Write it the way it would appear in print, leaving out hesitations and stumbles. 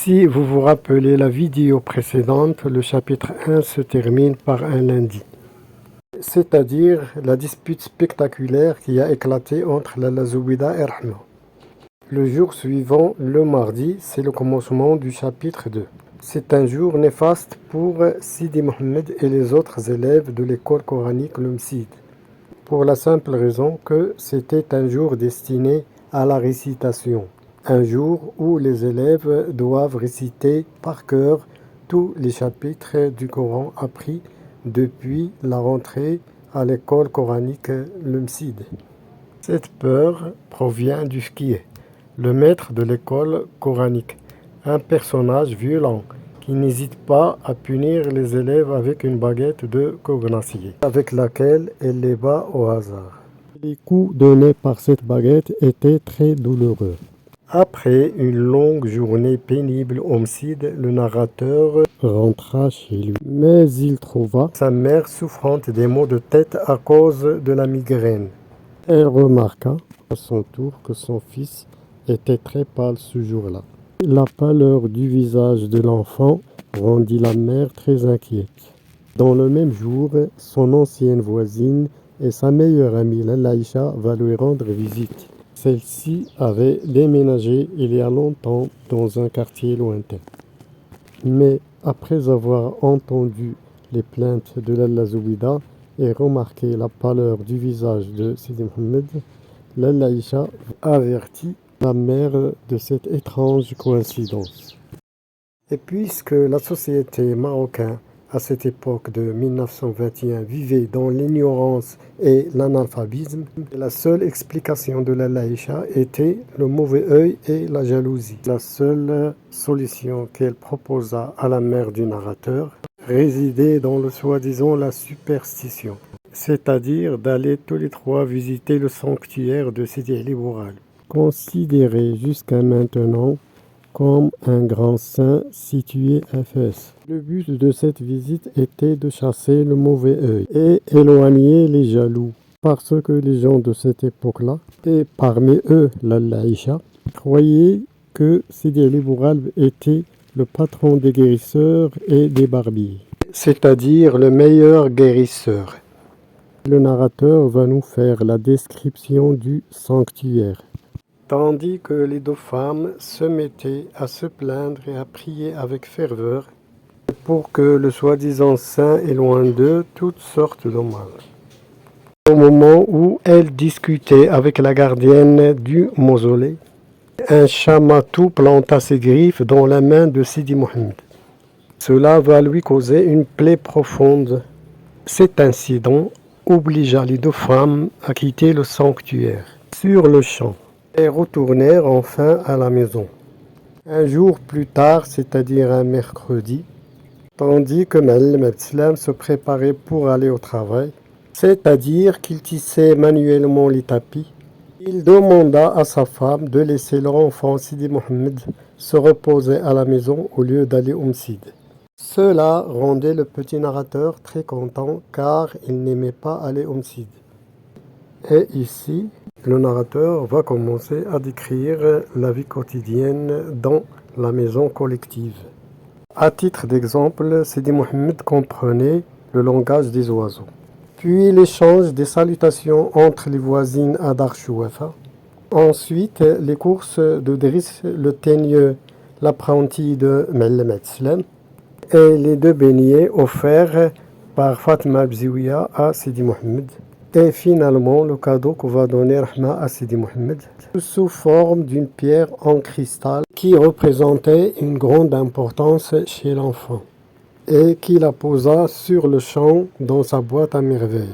Si vous vous rappelez la vidéo précédente, le chapitre 1 se termine par un lundi, c'est-à-dire la dispute spectaculaire qui a éclaté entre Lalla Zoubida et Rahma. Le jour suivant, le mardi, c'est le commencement du chapitre 2. C'est un jour néfaste pour Sidi Mohammed et les autres élèves de l'école coranique Lumsid, pour la simple raison que c'était un jour destiné à la récitation. Un jour où les élèves doivent réciter par cœur tous les chapitres du Coran appris depuis la rentrée à l'école coranique Lumsid. Cette peur provient du skier, le maître de l'école coranique, un personnage violent qui n'hésite pas à punir les élèves avec une baguette de cognacier, avec laquelle elle les bat au hasard. Les coups donnés par cette baguette étaient très douloureux. Après une longue journée pénible au Msid, le narrateur rentra chez lui. Mais il trouva sa mère souffrante des maux de tête à cause de la migraine. Elle remarqua à son tour que son fils était très pâle ce jour-là. La pâleur du visage de l'enfant rendit la mère très inquiète. Dans le même jour, son ancienne voisine et sa meilleure amie Lalla Aïcha va lui rendre visite. Celle-ci avait déménagé il y a longtemps dans un quartier lointain. Mais après avoir entendu les plaintes de Lalla Zoubida et remarqué la pâleur du visage de Sidi Mohammed, Lalla Aïcha avertit la mère de cette étrange coïncidence. Et puisque la société marocaine à cette époque de 1921 vivait dans l'ignorance et l'analphabisme, la seule explication de Lalla Aïcha était le mauvais œil et la jalousie. La seule solution qu'elle proposa à la mère du narrateur résidait dans le soi-disant la superstition, c'est-à-dire d'aller tous les trois visiter le sanctuaire de Sidi Ali Boural, considéré jusqu'à maintenant comme un grand saint situé à Fès. Le but de cette visite était de chasser le mauvais œil et éloigner les jaloux, parce que les gens de cette époque-là, et parmi eux Lalla Aïcha, croyaient que Sidi Ali Boural était le patron des guérisseurs et des barbiers, c'est-à-dire le meilleur guérisseur. Le narrateur va nous faire la description du sanctuaire. Tandis que les deux femmes se mettaient à se plaindre et à prier avec ferveur pour que le soi-disant saint éloigne d'eux toutes sortes de mal. Au moment où elles discutaient avec la gardienne du mausolée, un chat matou planta ses griffes dans la main de Sidi Mohammed. Cela va lui causer une plaie profonde. Cet incident obligea les deux femmes à quitter le sanctuaire sur le champ et retournèrent enfin à la maison. Un jour plus tard, c'est-à-dire un mercredi, tandis que Ma'alem Abdeslam se préparait pour aller au travail, c'est-à-dire qu'il tissait manuellement les tapis, il demanda à sa femme de laisser leur enfant Sidi Mohammed se reposer à la maison au lieu d'aller au Msid. Cela rendait le petit narrateur très content car il n'aimait pas aller au Msid. Et ici, le narrateur va commencer à décrire la vie quotidienne dans la maison collective. À titre d'exemple, Sidi Mohammed comprenait le langage des oiseaux. Puis l'échange des salutations entre les voisines à Dar Chouafa. Ensuite, les courses de Driss, le teigneux, l'apprenti de Ma'alem Abdeslam, et les deux beignets offerts par Fatma Bziouia à Sidi Mohammed. Et finalement, le cadeau que va donner Rahma à Sidi Mohammed sous forme d'une pierre en cristal qui représentait une grande importance chez l'enfant et qui la posa sur le champ dans sa boîte à merveilles.